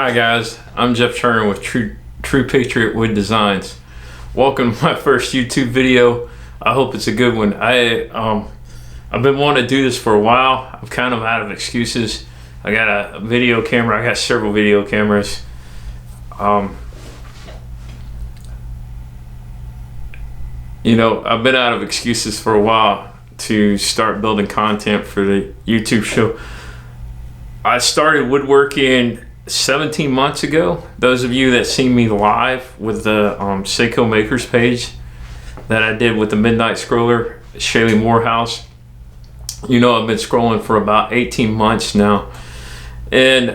Hi guys, I'm Jeff Turner with True Patriot Wood Designs. Welcome to my first YouTube video. I hope it's a good one. I've been wanting to do this for a while. I'm kind of out of excuses. I got a video camera. I got several video cameras. You know, I've been out of excuses for a while to start building content for the YouTube show. I started woodworking 17 months ago. Those of you that see me live with the Seiko Makers page that I did with the Midnight Scroller, Shaylee Morehouse, you know I've been scrolling for about 18 months now. And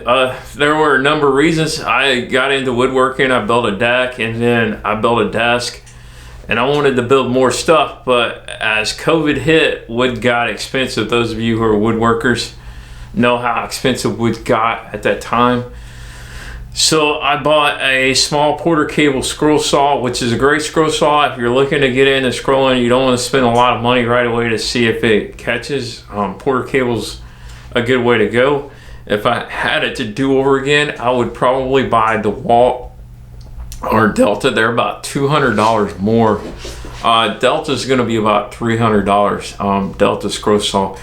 there were a number of reasons. I got into woodworking. I built a deck and then I built a desk. And I wanted to build more stuff, but as COVID hit, wood got expensive. Those of you who are woodworkers know how expensive wood got at that time. So I bought a small Porter cable scroll saw, which is a great scroll saw. If you're looking to get into scrolling, you don't want to spend a lot of money right away to see if it catches. Porter cable's a good way to go. If I had it to do over again, I would probably buy DeWalt or Delta. They're about $200 more. Delta's going to be about $300. Delta scroll saw.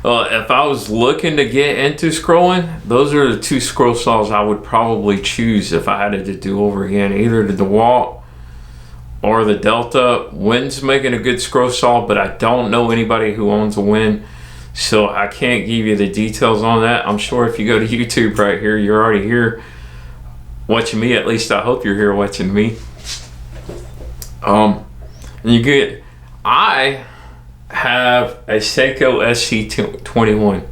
If I was looking to get into scrolling, those are the two scroll saws I would probably choose if I had it to do over again. Either the DeWalt or the Delta. Win's making a good scroll saw, but I don't know anybody who owns a Win, so I can't give you the details on that. I'm sure if you go to YouTube right here, you're already here watching me. At least I hope you're here watching me. I have a Seiko SC21.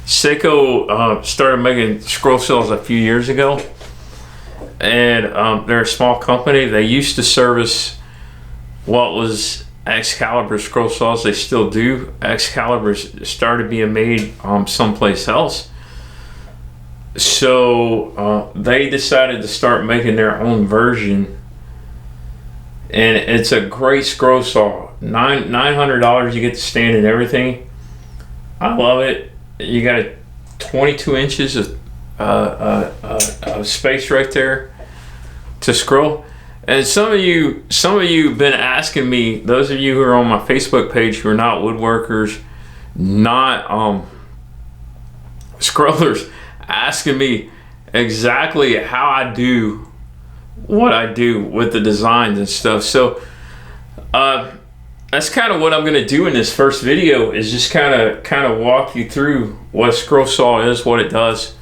Seiko started making scroll saws a few years ago, and they're a small company. They used to service what was Excalibur scroll saws. They still do. Excalibur started being made someplace else. So they decided to start making their own version, and it's a great scroll saw. $900, you get the stand and everything. I love it. You got 22 inches of space right there to scroll. And some of you have been asking me, those of you who are on my Facebook page who are not woodworkers, not scrollers, asking me exactly how I do what I do with the designs and stuff. So that's kind of what I'm going to do in this first video, is just kind of walk you through what a scroll saw is, what it does,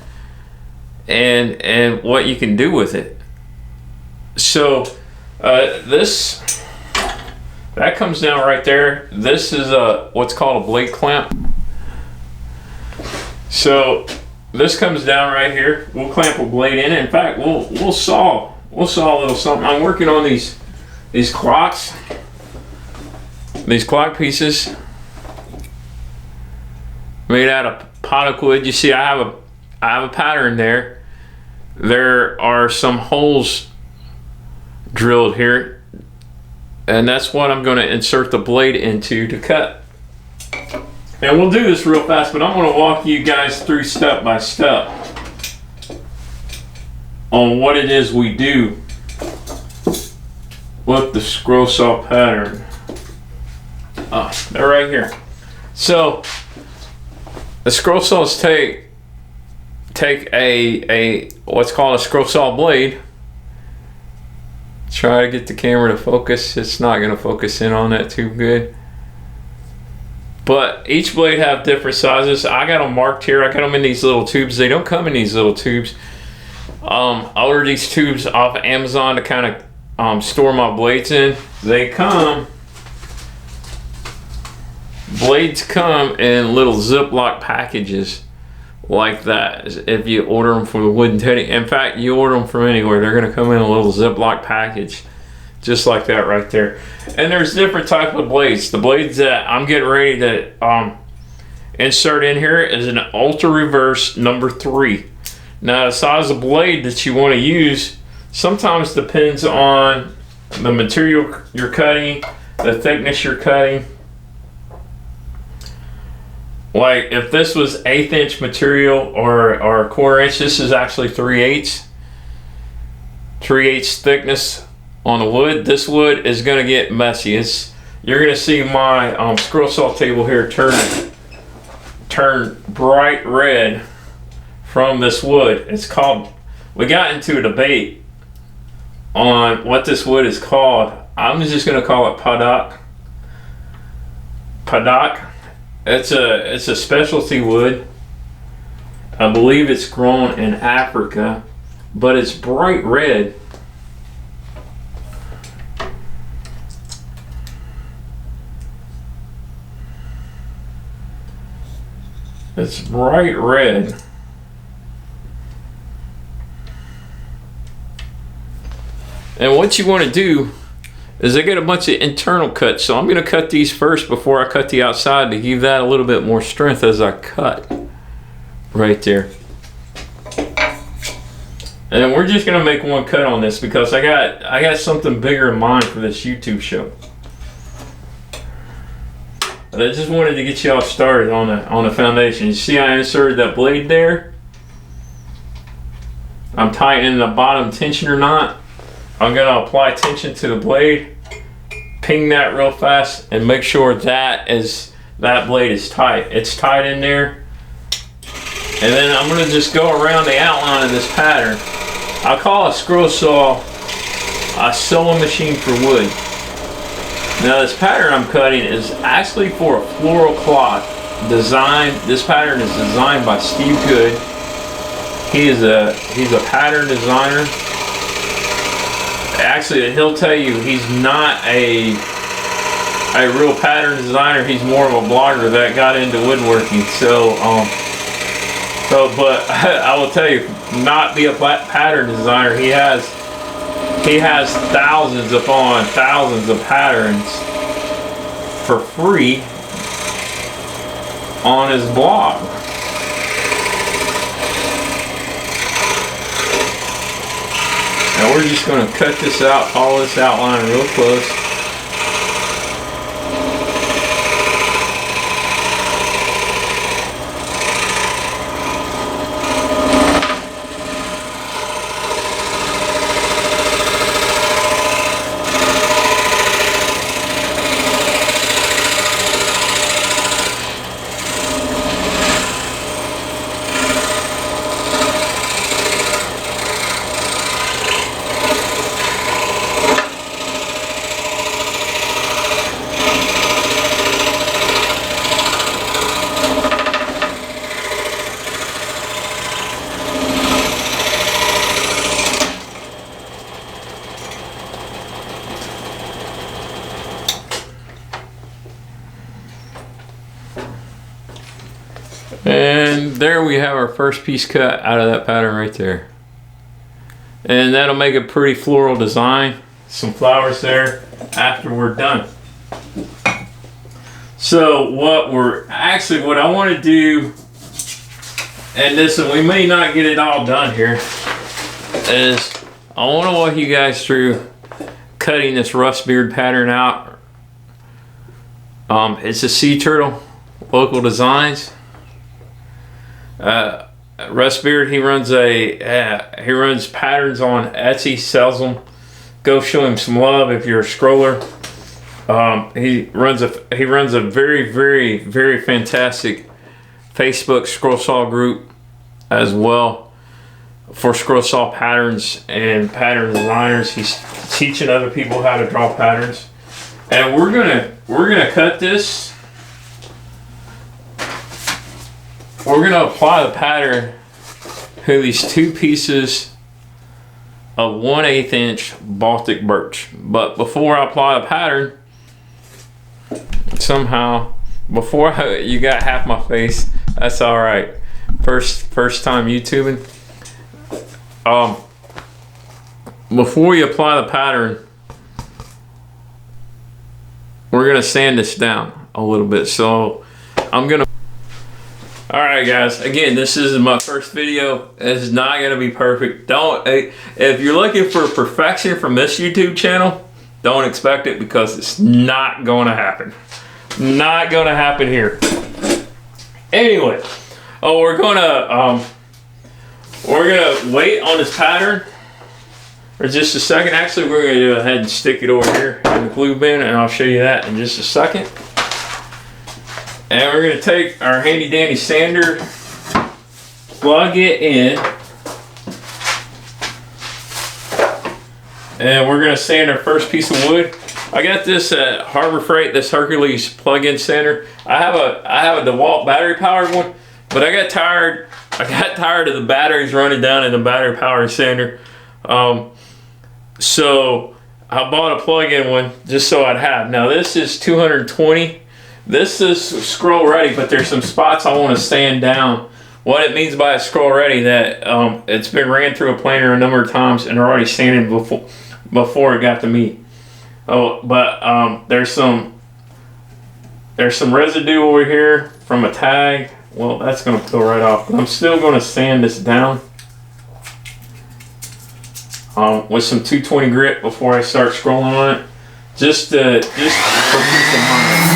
and what you can do with it. So that comes down right there. This is what's called a blade clamp. So this comes down right here. We'll clamp a blade in. In fact, we'll saw a little something. I'm working on these clocks, these clock pieces made out of potic wood. You see, I have a pattern there. There are some holes drilled here, and that's what I'm going to insert the blade into to cut. And we'll do this real fast, but I'm going to walk you guys through step by step on what it is we do with the scroll saw pattern. They're right here. So the scroll saws take a what's called a scroll saw blade. Try to get the camera to focus. It's not going to focus in on that too good. But each blade have different sizes. I got them marked here. I got them in these little tubes. They don't come in these little tubes. I ordered these tubes off of Amazon to kind of store my blades in. Blades come in little Ziploc packages like that. If you order them from the Wooden Teddy, in fact, you order them from anywhere, they're going to come in a little Ziploc package, just like that right there. And there's different type of blades. The blades that I'm getting ready to insert in here is an Ultra Reverse number 3. Now, the size of blade that you want to use sometimes depends on the material you're cutting, the thickness you're cutting. Like if this was 1/8 inch material or 1/4 inch, this is actually 3/8 thickness on the wood. This wood is gonna get messy. You're gonna see my scroll saw table here turn bright red from this wood. We got into a debate on what this wood is called. I'm just gonna call it Padak. It's a specialty wood. I believe it's grown in Africa, but it's bright red. It's bright red. And what you want to do is I get a bunch of internal cuts. So I'm going to cut these first before I cut the outside to give that a little bit more strength as I cut. Right there. And we're just going to make one cut on this because I got something bigger in mind for this YouTube show. But I just wanted to get y'all started on the foundation. You see I inserted that blade there? I'm tightening the bottom tensioner knot. I'm going to apply tension to the blade, ping that real fast, and make sure that blade is tight. It's tight in there. And then I'm going to just go around the outline of this pattern. I call a scroll saw a sewing machine for wood. Now this pattern I'm cutting is actually for a floral cloth design. This pattern is designed by Steve Good. He's a pattern designer. Actually, he'll tell you he's not a real pattern designer. He's more of a blogger that got into woodworking. But I will tell you, not be a pattern designer. He has thousands upon thousands of patterns for free on his blog. Now we're just going to cut this out, follow this outline real close. And there we have our first piece cut out of that pattern right there. And that'll make a pretty floral design. Some flowers there after we're done. So what I want to do, and listen, we may not get it all done here, is I want to walk you guys through cutting this rust beard pattern out. It's a sea turtle, Local Designs. Rust Beard, he runs patterns on Etsy, sells them. Go show him some love if you're a scroller. He runs a very, very, very fantastic Facebook scroll saw group as well for scroll saw patterns and pattern designers. He's teaching other people how to draw patterns, and we're gonna cut this. We're going to apply the pattern to these two pieces of 1/8 inch Baltic birch. But before I apply the pattern, you got half my face, that's all right. First time YouTubing. Before you apply the pattern, we're going to sand this down a little bit. So I'm going to. Alright guys, again, this is my first video. It's not going to be perfect. If you're looking for perfection from this YouTube channel, don't expect it, because it's not going to happen. Not going to happen here. Anyway, oh, we're gonna wait on this pattern for just a second. Actually, we're gonna go ahead and stick it over here in the glue bin, and I'll show you that in just a second. And we're gonna take our handy dandy sander, plug it in, and we're gonna sand our first piece of wood. I got this at Harbor Freight, this Hercules plug-in sander. I have a DeWalt battery powered one, but I got tired of the batteries running down in the battery powered sander. So I bought a plug-in one just so I'd have. Now this is 220. This is scroll ready, but there's some spots I want to sand down. What it means by a scroll ready, that it's been ran through a planer a number of times and they're already sanded before it got to me. Oh, but there's some residue over here from a tag. Well, that's going to peel right off. But I'm still going to sand this down with some 220 grit before I start scrolling on it, just for peace of mind.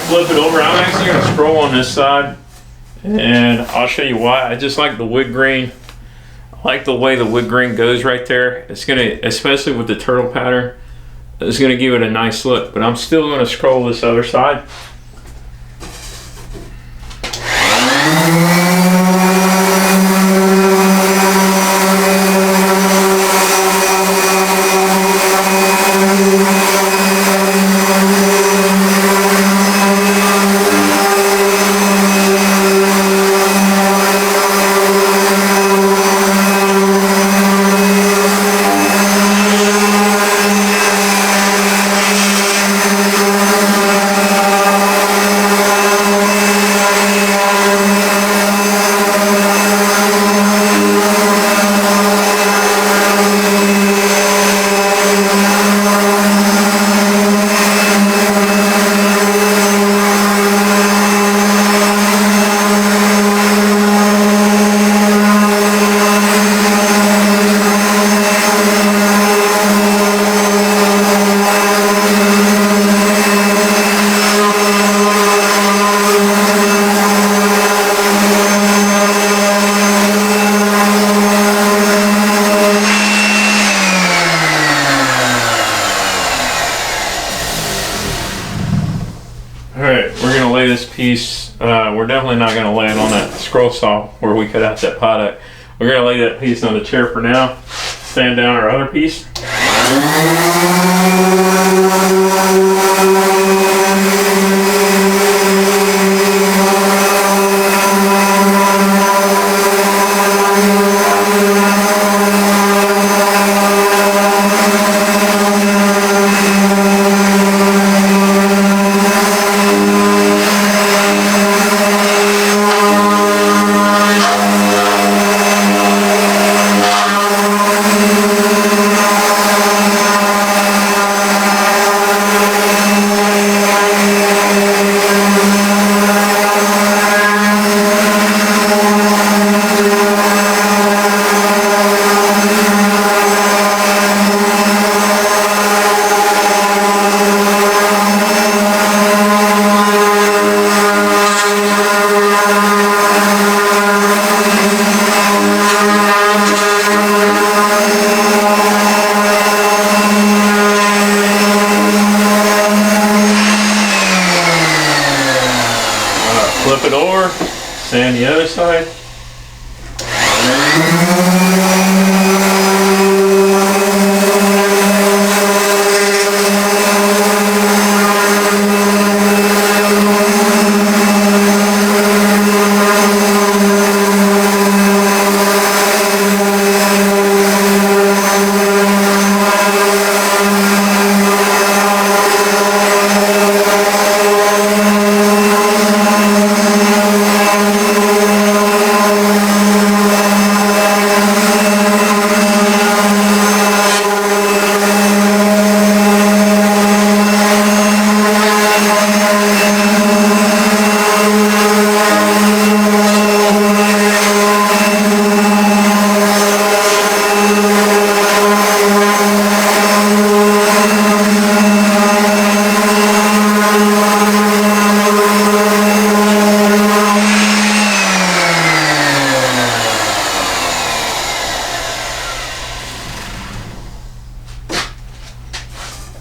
Flip it over. I'm actually going to scroll on this side, and I'll show you why. I just like the wood grain. I like the way the wood grain goes right there. It's going to, especially with the turtle pattern, it's going to give it a nice look. But I'm still going to scroll this other side. Alright, we're going to lay this piece, we're definitely not going to lay it on that scroll saw where we cut out that product. We're going to lay that piece on the chair for now, stand down our other piece. Flip it over, sand the other side.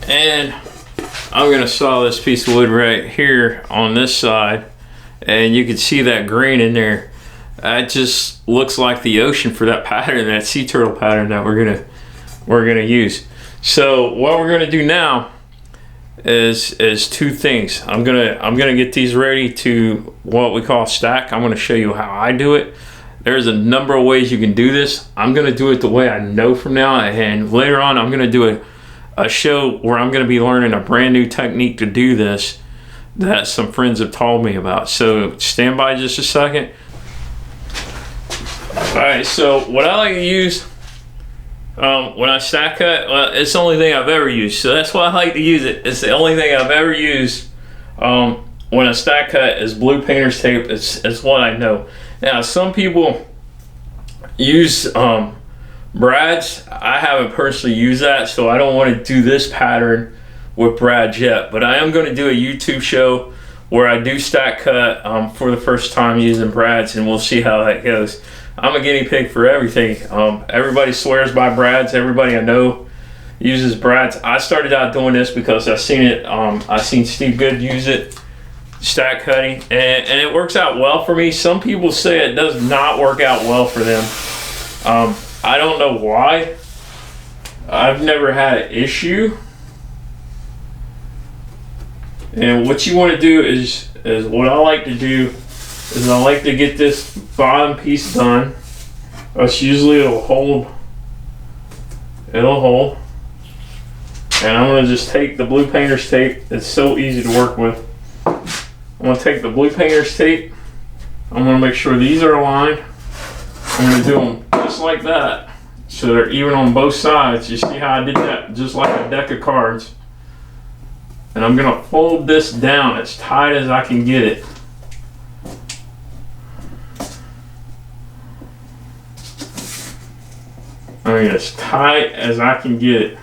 And I'm gonna saw this piece of wood right here on this side, and you can see that grain in there. That just looks like the ocean for that pattern, that sea turtle pattern that we're gonna use. So what we're gonna do now is two things. I'm gonna get these ready to what we call stack. I'm gonna show you how I do it. There's a number of ways you can do this. I'm gonna do it the way I know from now, and later on I'm gonna do a show where I'm going to be learning a brand new technique to do this that some friends have told me about. So stand by just a second. Alright, so what I like to use when I stack cut, it's the only thing I've ever used, so that's why I like to use it. It's the only thing I've ever used when I stack cut is blue painter's tape. It's what I know. Now some people use brads. I haven't personally used that, so I don't want to do this pattern with brads yet, but I am going to do a YouTube show where I do stack cut for the first time using brads, and we'll see how that goes. I'm a guinea pig for everything. Everybody swears by brads. Everybody I know uses brads. I started out doing this because I seen it. I seen Steve Good use it, stack cutting, and it works out well for me. Some people say it does not work out well for them. I don't know why. I've never had an issue. And what you want to do is what I like to do is I like to get this bottom piece done. That's usually it'll hold. And I'm going to just take the blue painter's tape. It's so easy to work with. I'm going to take the blue painter's tape. I'm going to make sure these are aligned. I'm going to do them just like that, so they're even on both sides. You see how I did that just like a deck of cards. And I'm going to fold this down as tight as I can get it. I mean, as tight as I can get it.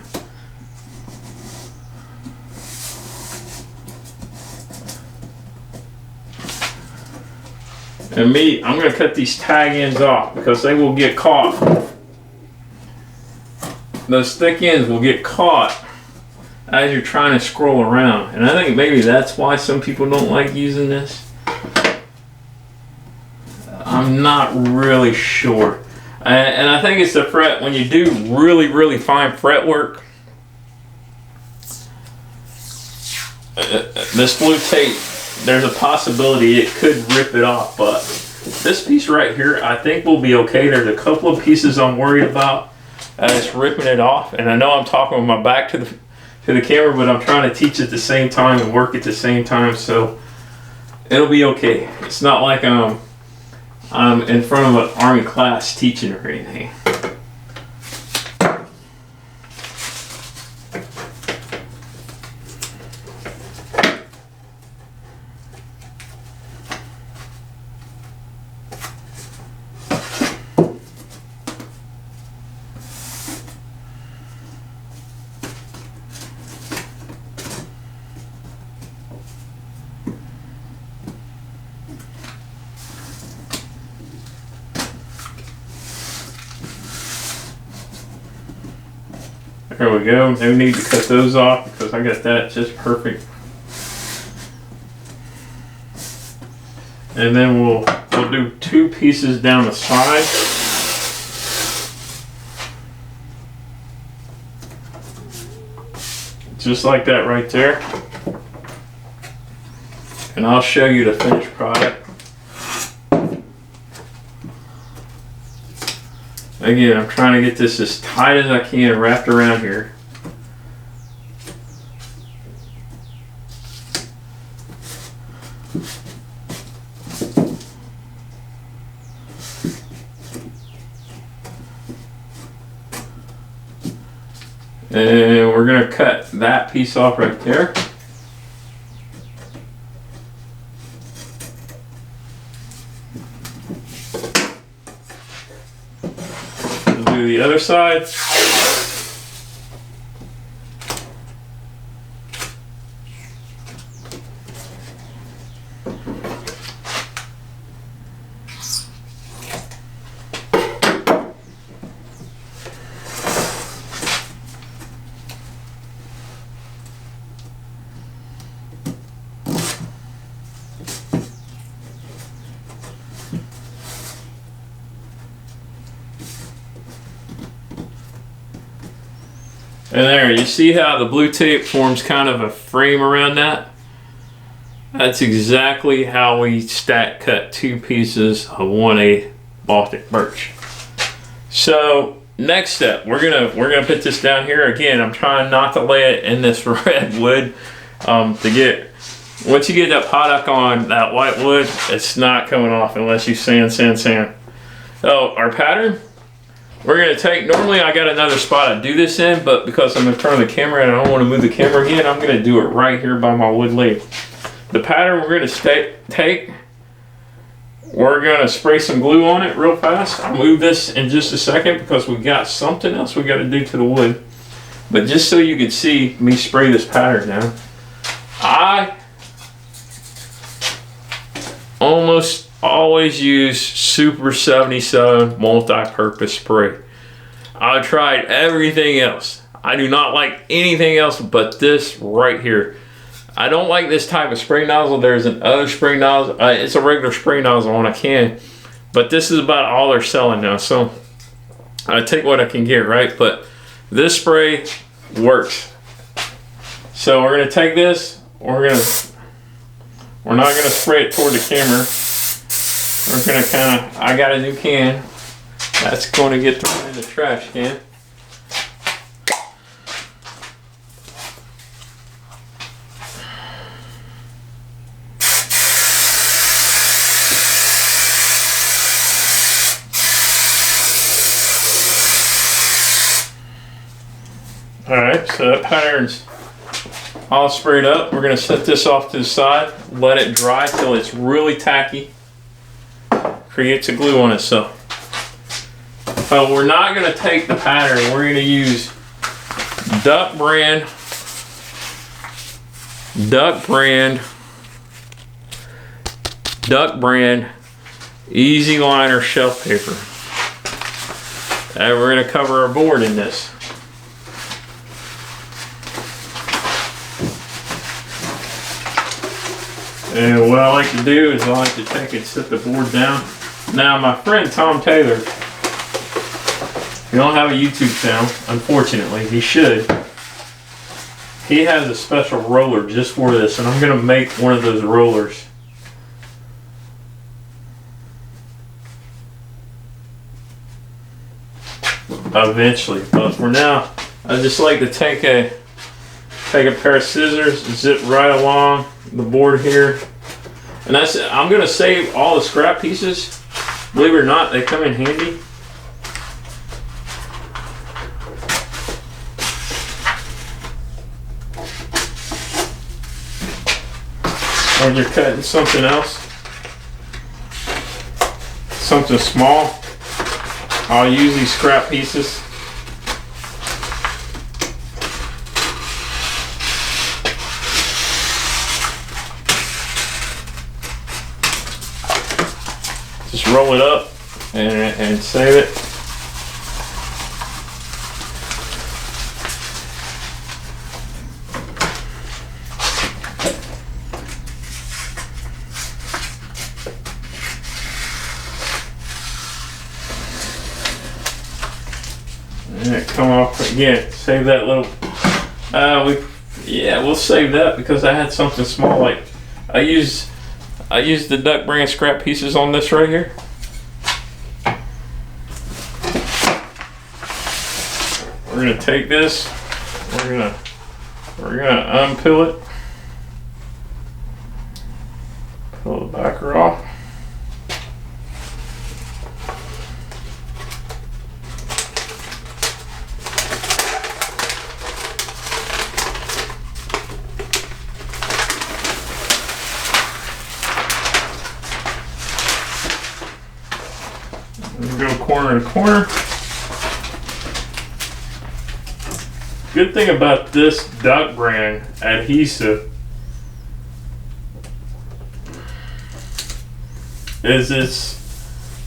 And me, I'm going to cut these tag ends off because they will get caught. Those thick ends will get caught as you're trying to scroll around. And I think maybe that's why some people don't like using this. I'm not really sure. And I think it's the fret. When you do really, really fine fret work, this blue tape, there's a possibility it could rip it off, but this piece right here I think will be okay. There's a couple of pieces I'm worried about it's ripping it off, and I know I'm talking with my back to the camera, but I'm trying to teach at the same time and work at the same time, so it'll be okay. It's not like I'm in front of an army class teaching or anything. There we go. No need to cut those off because I got that just perfect. And then we'll do 2 pieces down the side. Just like that right there. And I'll show you the finished product. Again, I'm trying to get this as tight as I can wrapped around here. And we're going to cut that piece off right there. We'll do the other side. And there, you see how the blue tape forms kind of a frame around that? That's exactly how we stack cut 2 pieces of 1/8 Baltic birch. So next step, we're gonna put this down here. Again, I'm trying not to lay it in this red wood to get. Once you get that product on that white wood, it's not coming off unless you sand. So our pattern. We're going to take, normally I got another spot I do this in, but because I'm in front of the camera and I don't want to move the camera again, I'm going to do it right here by my wood lathe. The pattern we're going to take, we're going to spray some glue on it real fast. I'll move this in just a second because we got something else we got to do to the wood. But just so you can see me spray this pattern down, I almost always use Super 77 multi-purpose spray. I've tried everything else. I do not like anything else but this right here. I don't like this type of spray nozzle. There's another spray nozzle. It's a regular spray nozzle on a can, but this is about all they're selling now. So I take what I can get, right? But this spray works. So we're gonna take this. We're not gonna spray it toward the camera. We're gonna I got a new can. That's going to get thrown in the trash can. Alright, so that pattern's all sprayed up. We're going to set this off to the side, let it dry till it's really tacky. Creates a glue on itself. We're not going to take the pattern. We're going to use Duck brand Easy Liner shelf paper. And we're going to cover our board in this. And what I like to do is I like to take and set the board down. Now my friend Tom Taylor, he don't have a YouTube channel, unfortunately. He should. He has a special roller just for this, and I'm going to make one of those rollers. Eventually, but for now, I just like to take a pair of scissors and zip right along the board here. And that's it. I'm going to save all the scrap pieces. Believe it or not, they come in handy. When you're cutting something else, something small, I'll use these scrap pieces. Just roll it up and save it. And it come off again. Save that little. We'll save that because I had something small. Like I used the duck brand scrap pieces on this right here. We're gonna take this. We're gonna unpeel it. Pull the backer off. Go corner to corner. Good thing about this duck brand adhesive is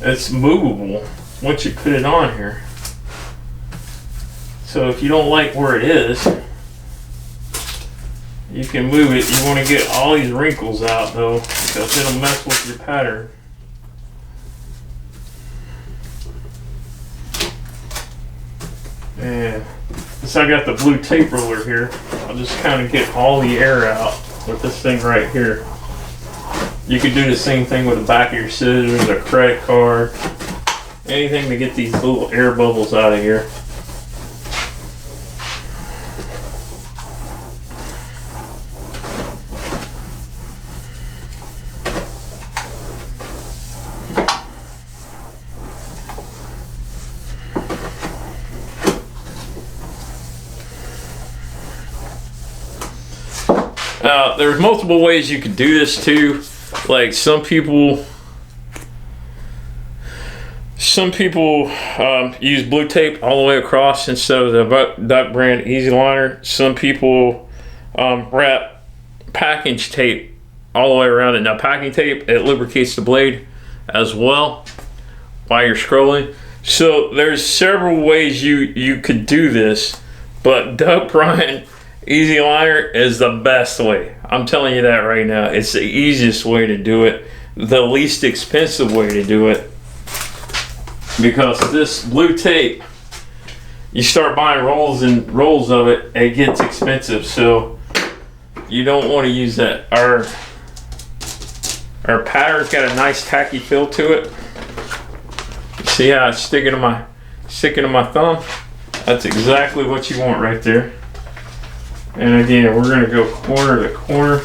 it's movable once you put it on here. So if you don't like where it is, you can move it. You want to get all these wrinkles out though, because it'll mess with your pattern. And since I got the blue tape roller here, I'll just kind of get all the air out with this thing right here. You could do the same thing with the back of your scissors, a credit card, anything to get these little air bubbles out of here. There's multiple ways you could do this too. Like some people use blue tape all the way across instead of the duck brand easy liner. Some people wrap package tape all the way around it. Now packing tape, it lubricates the blade as well while you're scrolling. So there's several ways you could do this, but duck brand easy liner is the best way. I'm telling you that right now. It's the easiest way to do it, the least expensive way to do it. Because this blue tape, you start buying rolls and rolls of it, it gets expensive. So you don't want to use that. Our pattern's got a nice tacky feel to it. See how it's sticking to my thumb? That's exactly what you want right there. And again, we're going to go corner to corner.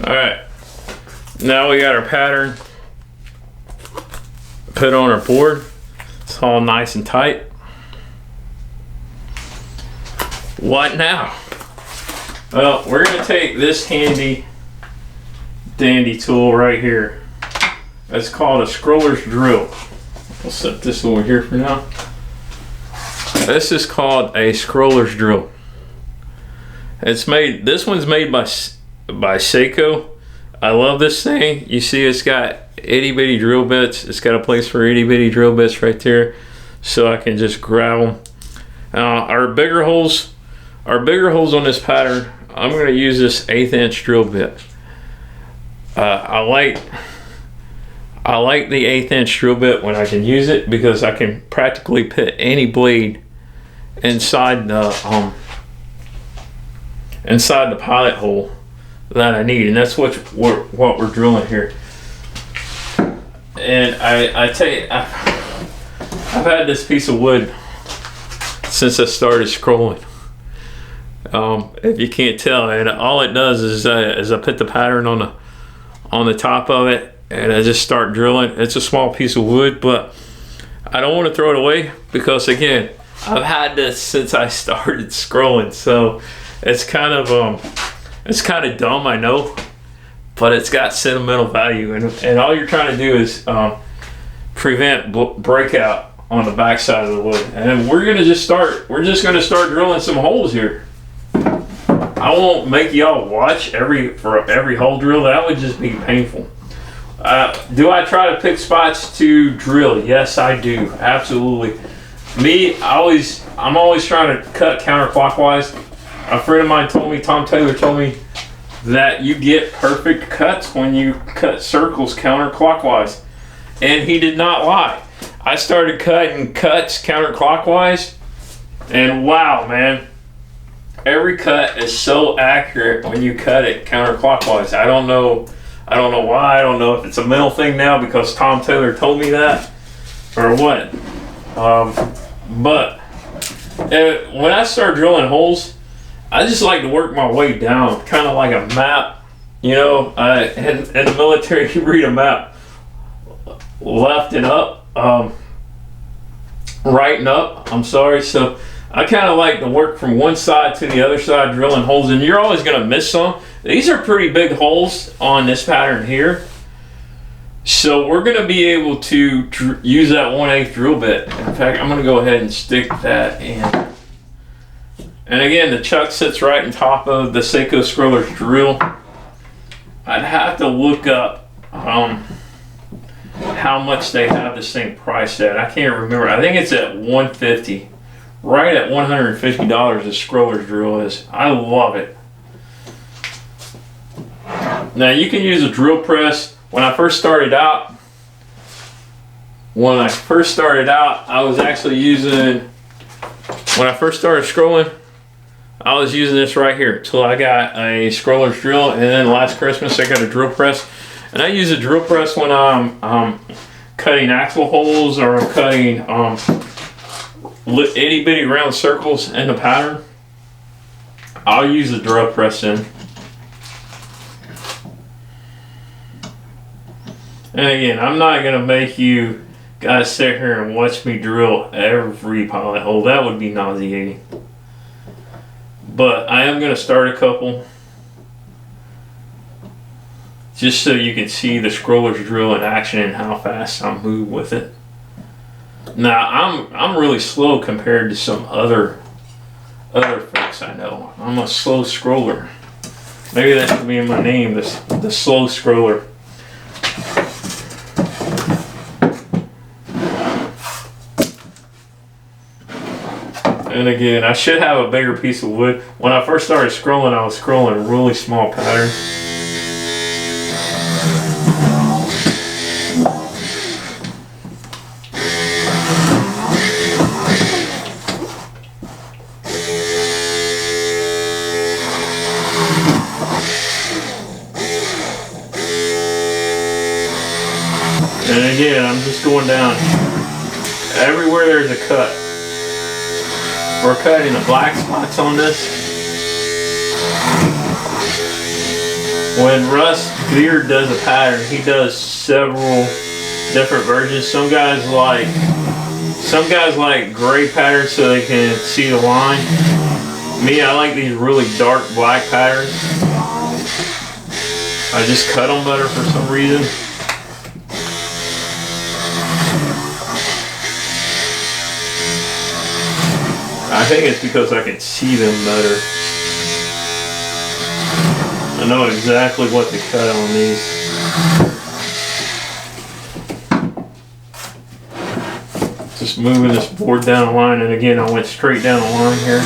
Alright, now we got our pattern put on our board. It's all nice and tight. What now? Well, we're going to take this handy dandy tool right here. It's called a scroller's drill. We'll set this over here for now. This is called a scroller's drill. It's made, this one's made by Seiko. I love this thing. You see it's got itty bitty drill bits. It's got a place for itty bitty drill bits right there, so I can just grab them. Our bigger holes on this pattern, I'm going to use this 1/8 inch drill bit. I like the 1/8 inch drill bit when I can use it, because I can practically put any blade inside the pilot hole that I need, and that's what we're drilling here. And I tell you, I've had this piece of wood since I started scrolling. if you can't tell. And all it does is I put the pattern on the top of it, and I just start drilling. It's a small piece of wood, but I don't want to throw it away because, again, I've had this since I started scrolling. So it's kind of dumb, I know, but it's got sentimental value, and all you're trying to do is prevent breakout on the back side of the wood. And we're just gonna start drilling some holes here. I won't make y'all watch every hole drill. That would just be painful. Do I try to pick spots to drill? Yes, I do. Absolutely. I'm always trying to cut counterclockwise. A friend of mine told me, Tom Taylor told me, that you get perfect cuts when you cut circles counterclockwise. And he did not lie. I started cutting cuts counterclockwise, and wow, man. Every cut is so accurate when you cut it counterclockwise. I don't know why. I don't know if it's a mental thing now because Tom Taylor told me that or what. But when I start drilling holes, I just like to work my way down, kind of like a map. You know, in the military, you read a map left and up, right and up. I'm sorry. So I kind of like to work from one side to the other side, drilling holes, and you're always going to miss some. These are pretty big holes on this pattern here. So we're going to be able to use that 1/8 drill bit. In fact, I'm going to go ahead and stick that in. And again, the chuck sits right on top of the Seiko Scroller's drill. I'd have to look up how much they have this thing priced at. I can't remember. I think it's at $150. Right at $150 the Scroller's drill is. I love it. Now you can use a drill press. When I first started out, I was actually using, when I first started scrolling, I was using this right here till I got a Scroller's drill, and then last Christmas I got a drill press. And I use a drill press when I'm cutting axle holes or I'm cutting itty bitty round circles in the pattern. I'll use the drill press in. And again, I'm not going to make you guys sit here and watch me drill every pilot hole. That would be nauseating. But I am going to start a couple, just so you can see the Scroller's drill in action and how fast I move with it. Now, I'm really slow compared to some other folks I know. I'm a slow scroller. Maybe that should be in my name, the slow scroller. And again, I should have a bigger piece of wood. When I first started scrolling, I was scrolling really small patterns. And again, I'm just going down. Everywhere there's a cut. We're cutting the black spots on this. When Russ Beard does a pattern, he does several different versions. Some guys like gray patterns so they can see the line. Me, I like these really dark black patterns. I just cut them better for some reason. I think it's because I can see them better. I know exactly what to cut on these. Just moving this board down the line, and again I went straight down the line here.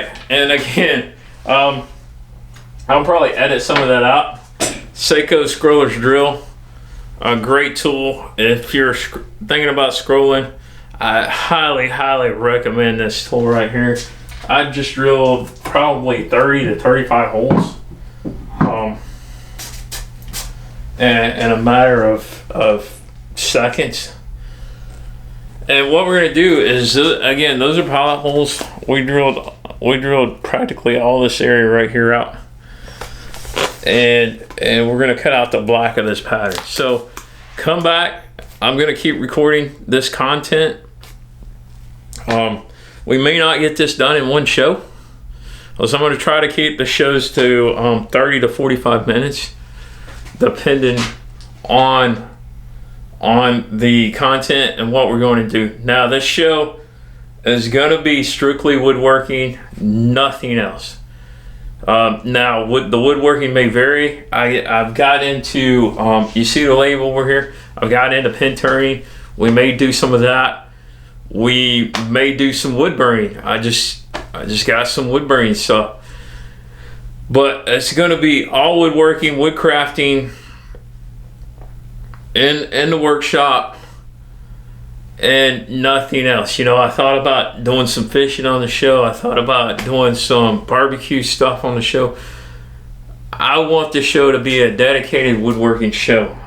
right, and again, I'll probably edit some of that out. Seiko Scroller's Drill, a great tool. If you're thinking about scrolling, I highly recommend this tool right here. I just drilled probably 30 to 35 holes in a matter of seconds. And what we're going to do is, again, those are pilot holes. We drilled practically all this area right here out, and we're going to cut out the black of this pattern. So come back. I'm going to keep recording this content. We may not get this done in one show, so I'm going to try to keep the shows to 30 to 45 minutes, depending on the content and what we're going to do. Now, this show is going to be strictly woodworking, nothing else. Now, the woodworking may vary. I've got into, you see the label over here? I've got into pin turning. We may do some of that. We may do some wood burning. I just got some wood burning stuff. But it's going to be all woodworking, wood crafting, in the workshop, and nothing else. You know, I thought about doing some fishing on the show. I thought about doing some barbecue stuff on the show. I want the show to be a dedicated woodworking show,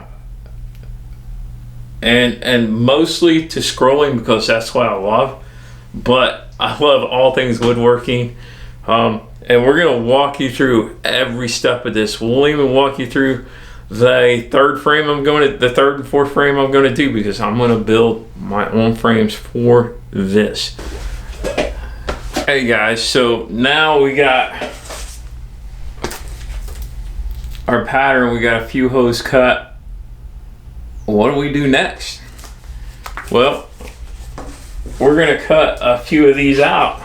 and mostly to scrolling, because that's what I love. But I love all things woodworking, and we're gonna walk you through every step of this. We'll even walk you through the third and fourth frame I'm going to do, because I'm going to build my own frames for this. Hey guys, so now we got our pattern. We got a few holes cut. What do we do next? Well, we're going to cut a few of these out.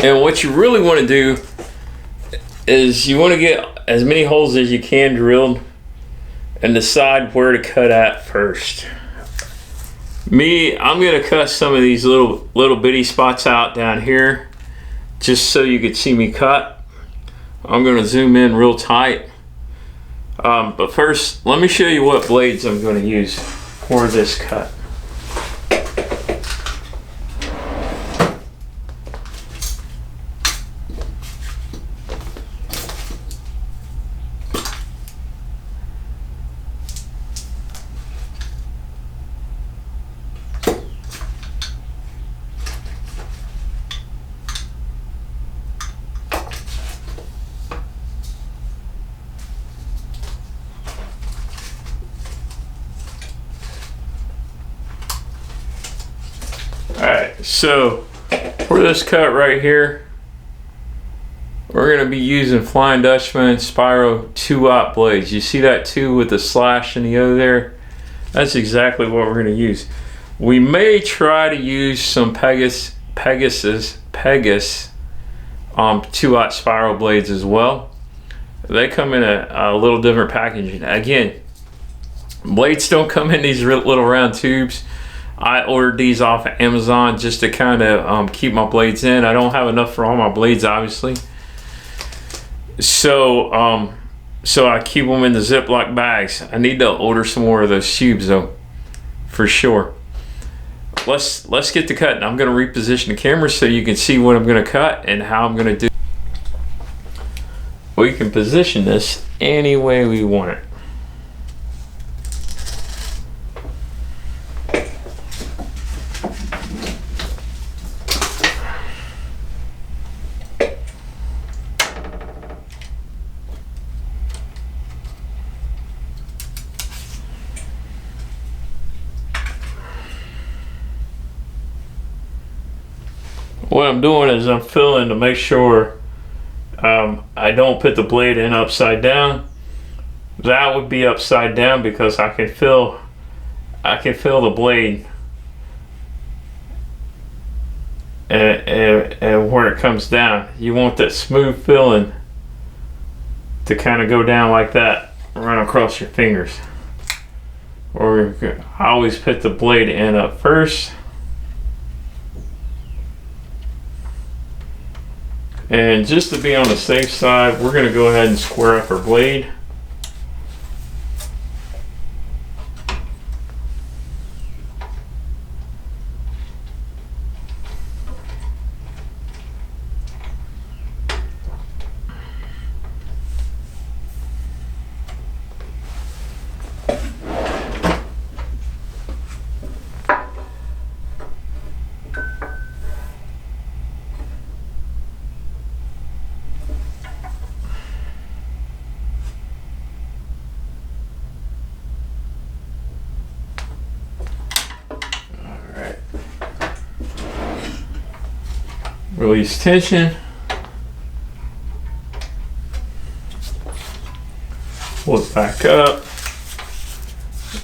And what you really want to do is you want to get as many holes as you can drilled and decide where to cut at first. I'm going to cut some of these little bitty spots out down here, just so you could see me cut. I'm going to zoom in real tight. But first, let me show you what blades I'm going to use for this cut. Alright, so for this cut right here, we're going to be using Flying Dutchman Spyro 2-aught blades. You see that 2 with the slash in the O there? That's exactly what we're going to use. We may try to use some Pegasus 2-aught spiral blades as well. They come in a little different packaging. Again, blades don't come in these little round tubes. I ordered these off of Amazon just to kind of keep my blades in. I don't have enough for all my blades, obviously. So I keep them in the Ziploc bags. I need to order some more of those tubes though, for sure. Let's get to cutting. I'm going to reposition the camera so you can see what I'm going to cut and how I'm going to do. We can position this any way we want it. What I'm doing is I'm filling to make sure I don't put the blade in upside down. That would be upside down because I can feel the blade and where it comes down. You want that smooth filling to kind of go down like that, run across your fingers. Or I always put the blade in up first. And just to be on the safe side, we're going to go ahead and square up our blade. Release tension. Pull it back up.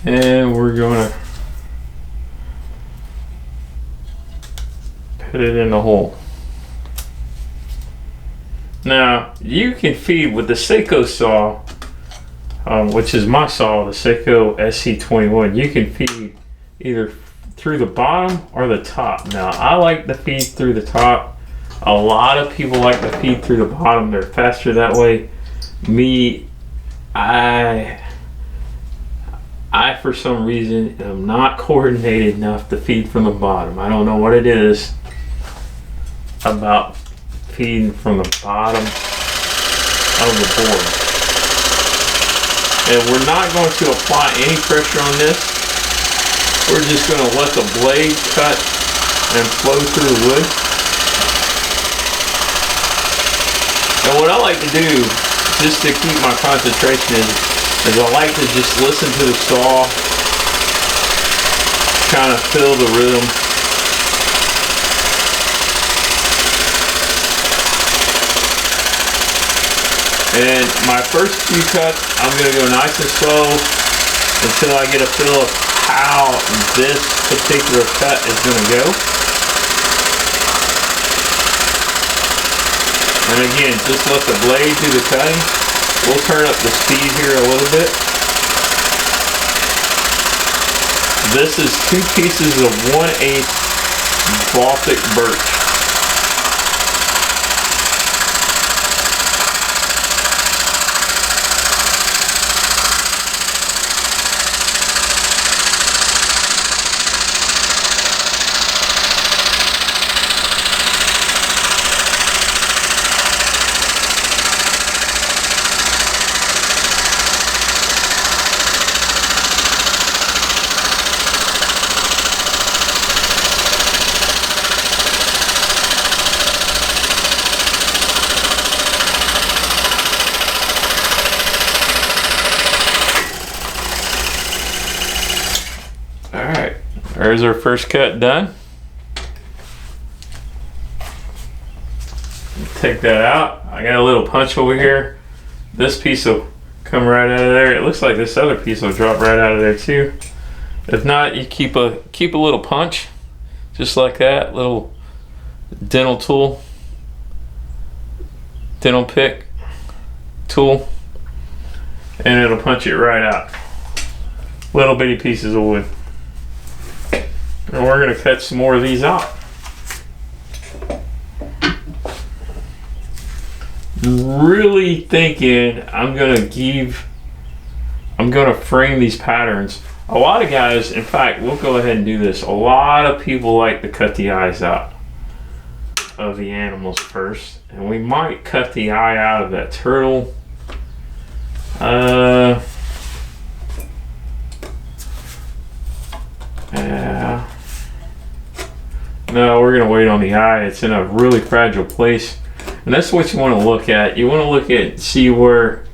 And we're going to put it in the hole. Now, you can feed with the Seiko saw, which is my saw, the Seiko SC21. You can feed either through the bottom or the top. Now, I like to feed through the top. A lot of people like to feed through the bottom. They're faster that way. Me, I for some reason am not coordinated enough to feed from the bottom. I don't know what it is about feeding from the bottom of the board. And we're not going to apply any pressure on this. We're just going to let the blade cut and flow through the wood. And what I like to do, just to keep my concentration is I like to just listen to the saw, kind of feel the rhythm. And my first few cuts, I'm going to go nice and slow until I get a feel of how this particular cut is going to go. And again, just let the blade do the cutting. We'll turn up the speed here a little bit. This is 2 pieces of 1/8 Baltic birch. There's our first cut done. Take that out. I got a little punch over here. This piece will come right out of there. It looks like this other piece will drop right out of there too. If not, you keep a little punch, just like that. Little dental tool, dental pick tool, and it'll punch it right out. Little bitty pieces of wood. And we're going to cut some more of these out. Really thinking I'm going to frame these patterns. A lot of guys, in fact, we'll go ahead and do this. A lot of people like to cut the eyes out of the animals first. And we might cut the eye out of that turtle. Yeah. No, we're going to wait on the eye. It's in a really fragile place. And that's what you want to look at. You want to look at, see where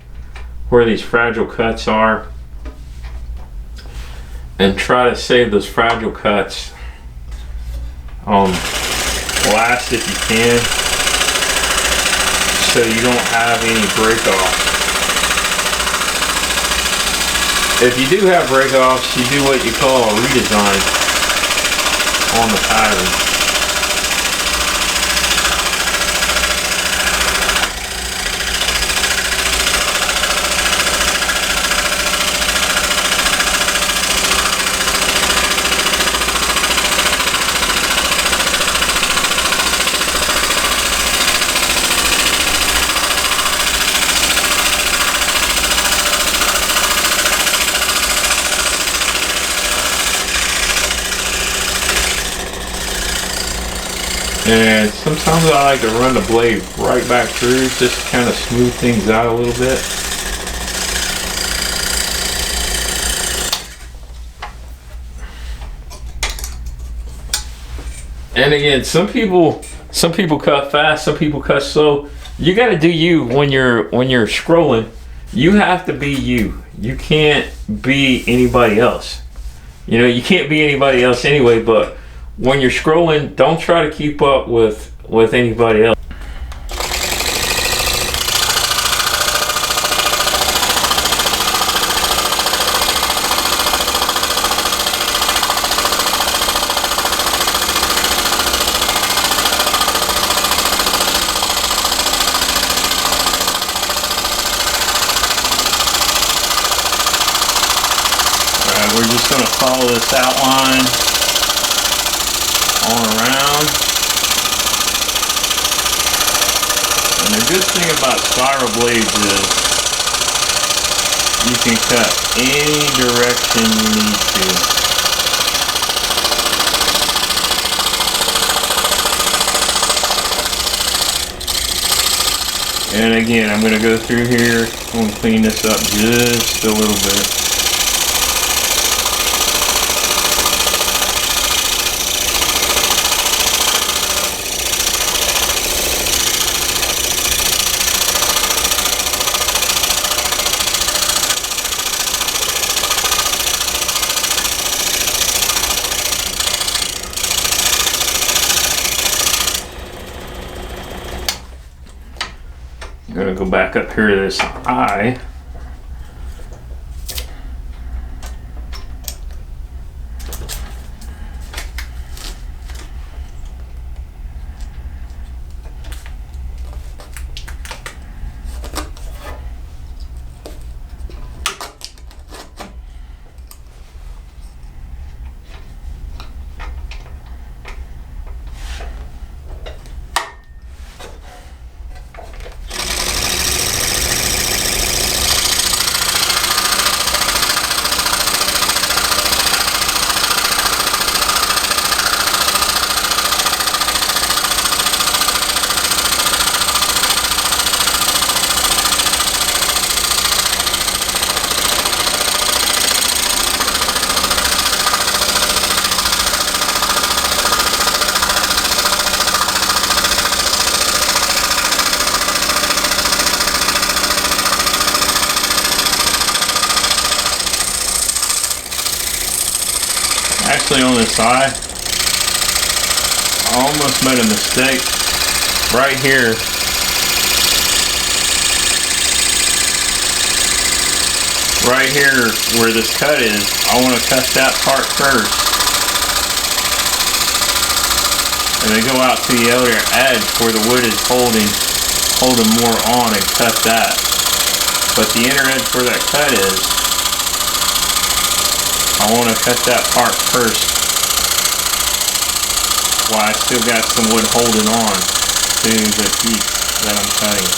these fragile cuts are. And try to save those fragile cuts last if you can. So you don't have any break-offs. If you do have break-offs, you do what you call a redesign on the pattern. Sometimes I like to run the blade right back through just to kind of smooth things out a little bit. And again, some people cut fast, some people cut slow. You got to do you when you're scrolling. You have to be you. You can't be anybody else. You know, you can't be anybody else anyway, but when you're scrolling, don't try to keep up with anybody else. We're just going to follow this outline all around. And the good thing about spiral blades is you can cut any direction you need to. And again, I'm going to go through here. I'm going to clean this up just a little bit. I'm going to go back up here to this eye. Actually, on this eye, I almost made a mistake right here. Right here where this cut is, I want to cut that part first. And then go out to the other edge where the wood is holding more on and cut that. But the inner edge where that cut is, I want to cut that part first while I still got some wood holding on to the piece that I'm cutting.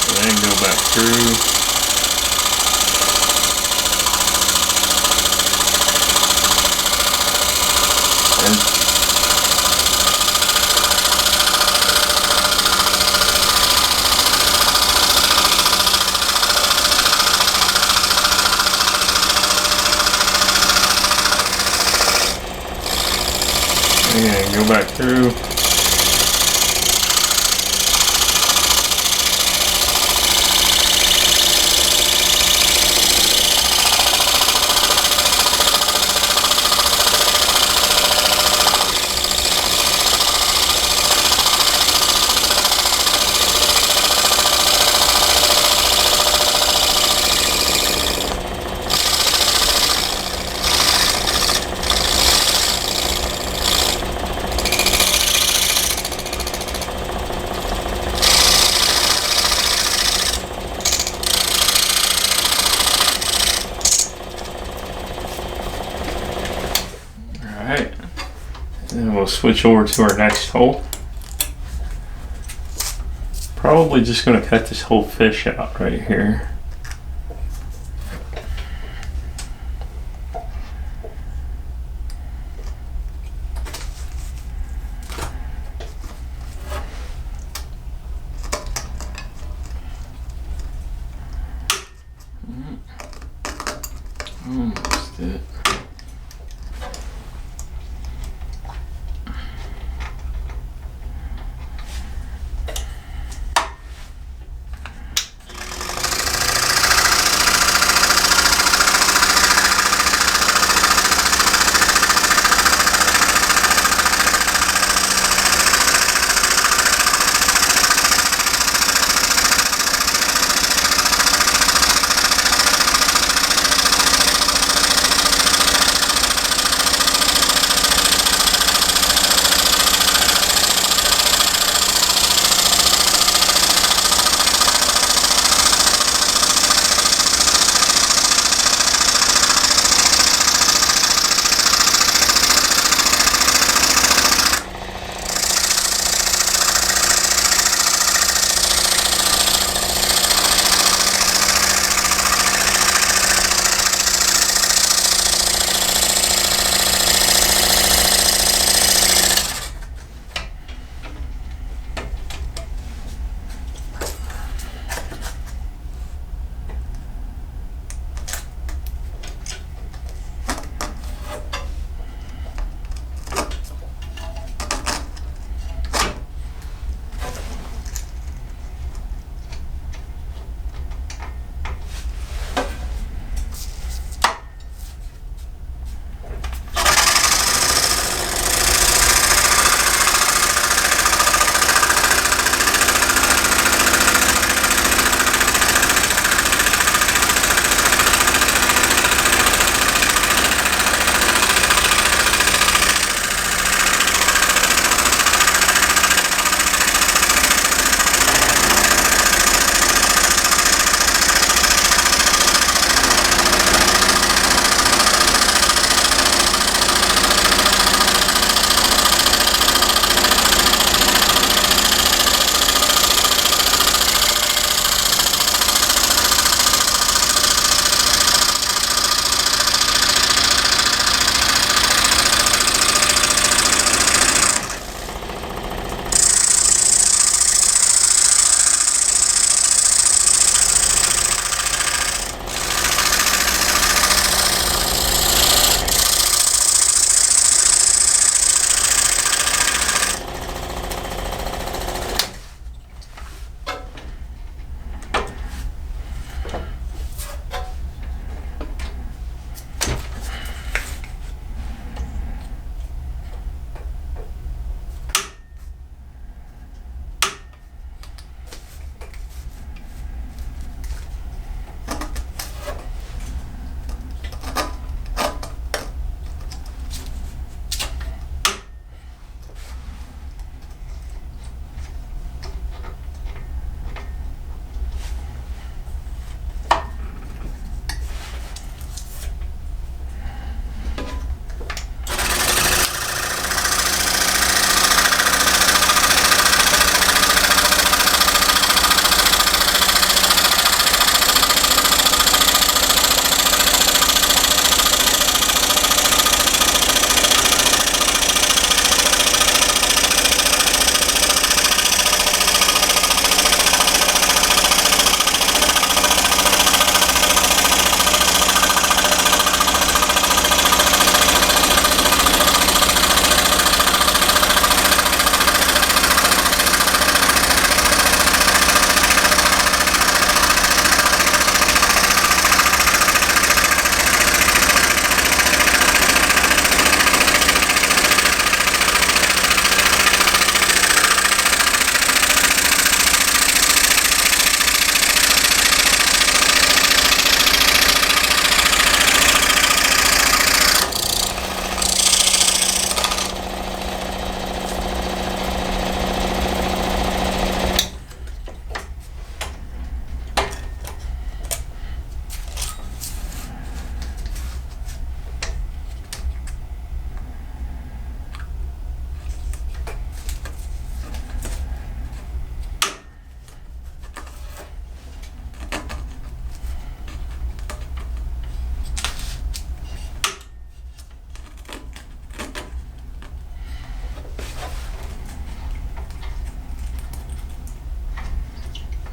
And then go back through. And again, go back through. Alright, and we'll switch over to our next hole. Probably just going to cut this whole fish out right here.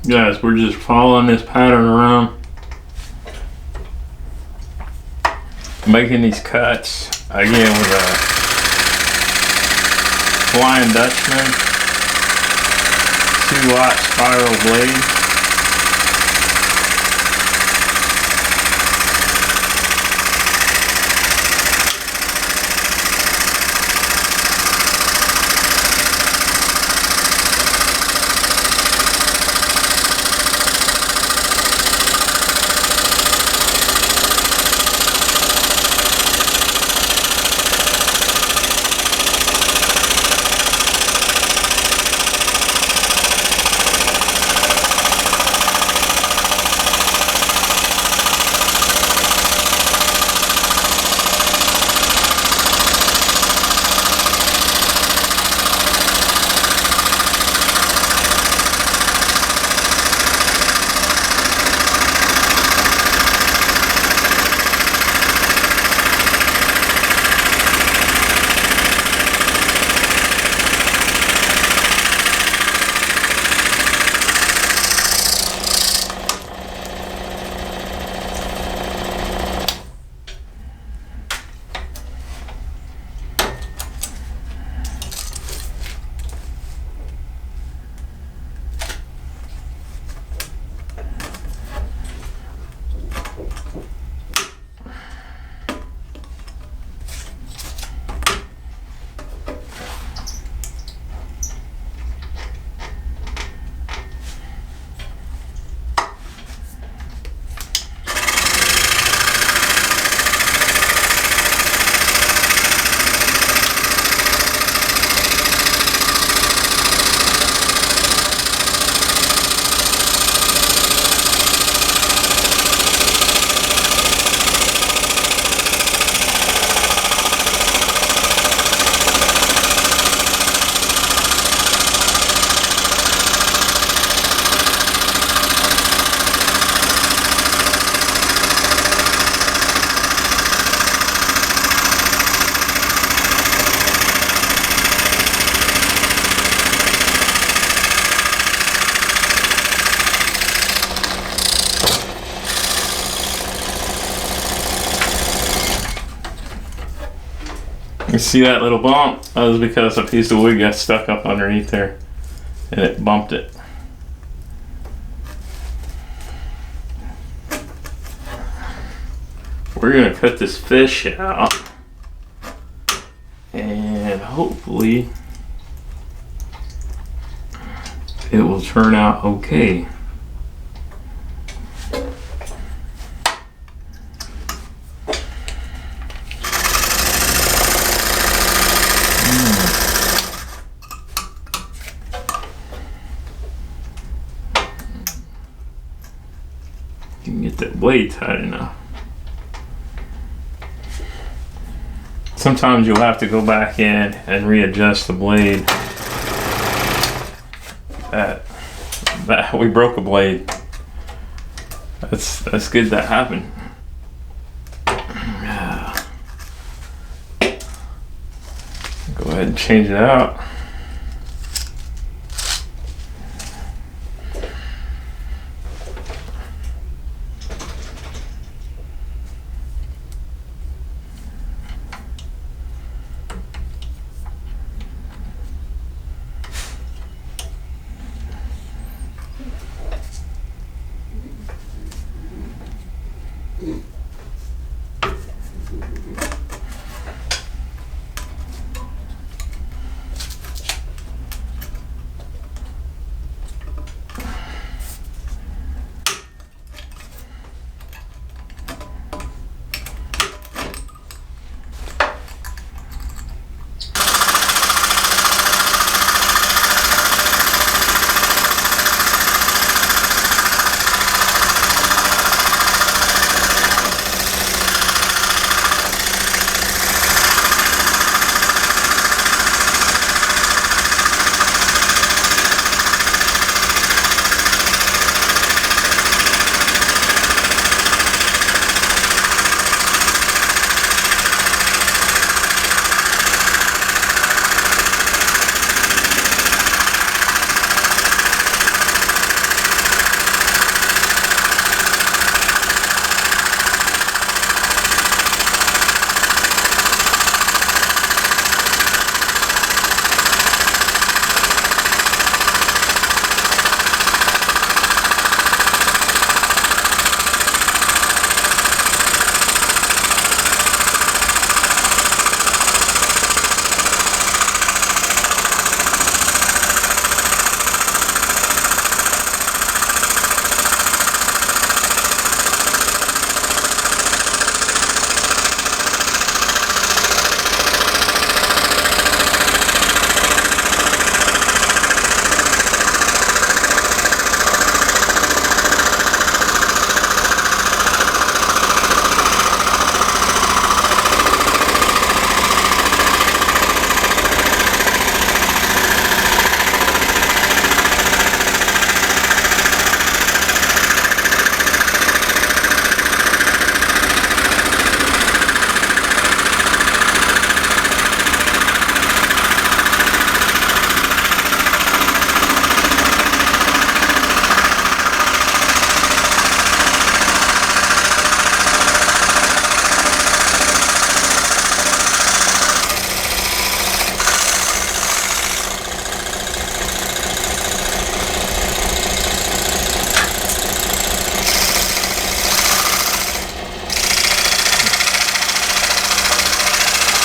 Guys, we're just following this pattern around, making these cuts again with a Flying Dutchman 2-watt spiral blade. You see that little bump? That was because a piece of wood got stuck up underneath there and it bumped it. We're gonna cut this fish out and hopefully it will turn out okay. You can get that blade tight enough. Sometimes you'll have to go back in and readjust the blade. That we broke a blade. That's good that happened. Go ahead and change it out.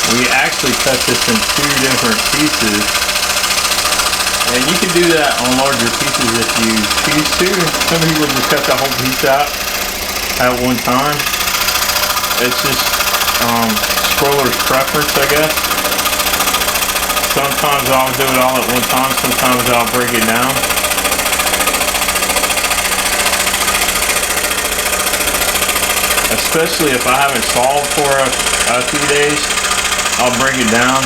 We actually cut this in 2 different pieces. And you can do that on larger pieces if you choose to. Some people just cut the whole piece out at one time. It's just scroller's preference, I guess. Sometimes I'll do it all at one time. Sometimes I'll break it down. Especially if I haven't solved for a few days, I'll break it down.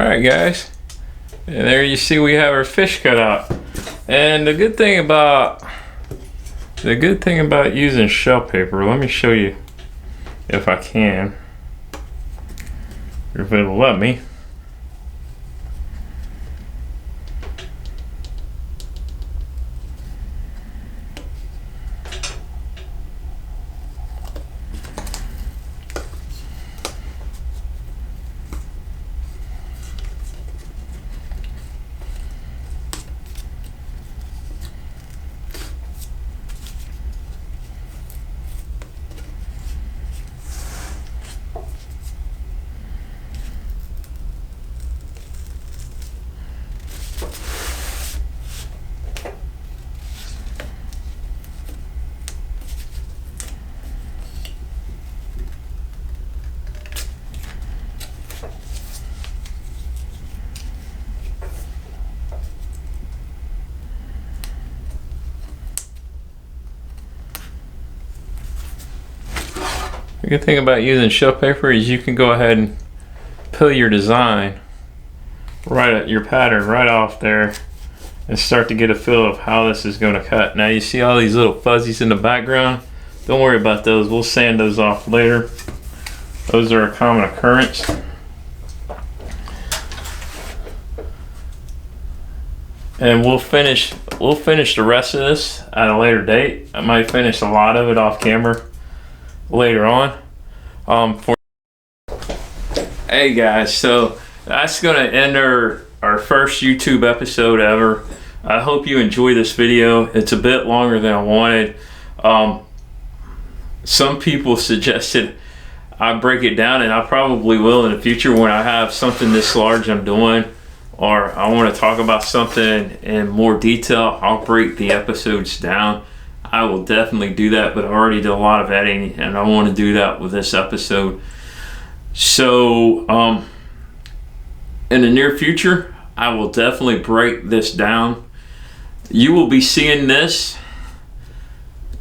Alright guys, and there you see we have our fish cut out. And the good thing about using shell paper, let me show you if I can, if it'll let me. The good thing about using shell paper is you can go ahead and peel your design right at your pattern right off there and start to get a feel of how this is going to cut. Now you see all these little fuzzies in the background. Don't worry about those. We'll sand those off later. Those are a common occurrence. And we'll finish the rest of this at a later date. I might finish a lot of it off camera later on. Hey guys, so that's gonna end our first YouTube episode ever. I hope you enjoy this video. It's a bit longer than I wanted. Some people suggested I break it down, and I probably will in the future when I have something this large I'm doing, or I want to talk about something in more detail. I'll break the episodes down. I will definitely do that, but I already did a lot of editing, and I want to do that with this episode. So in the near future, I will definitely break this down. You will be seeing this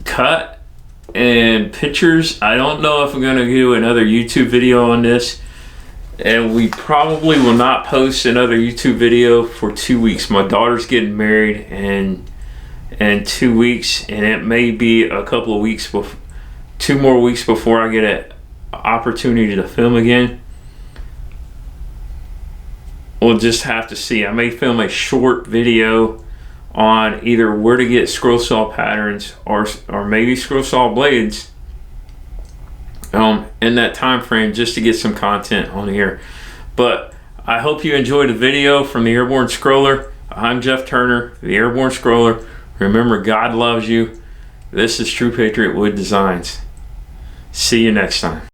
cut and pictures. I don't know if I'm going to do another YouTube video on this, and we probably will not post another YouTube video for 2 weeks. My daughter's getting married in 2 weeks, and it may be a couple of weeks, 2 more weeks before I get an opportunity to film again. We'll just have to see. I may film a short video on either where to get scroll saw patterns or maybe scroll saw blades in that time frame, just to get some content on here. But I hope you enjoyed the video from the Airborne Scroller. I'm Jeff Turner, the Airborne Scroller. Remember, God loves you. This is True Patriot Wood Designs. See you next time.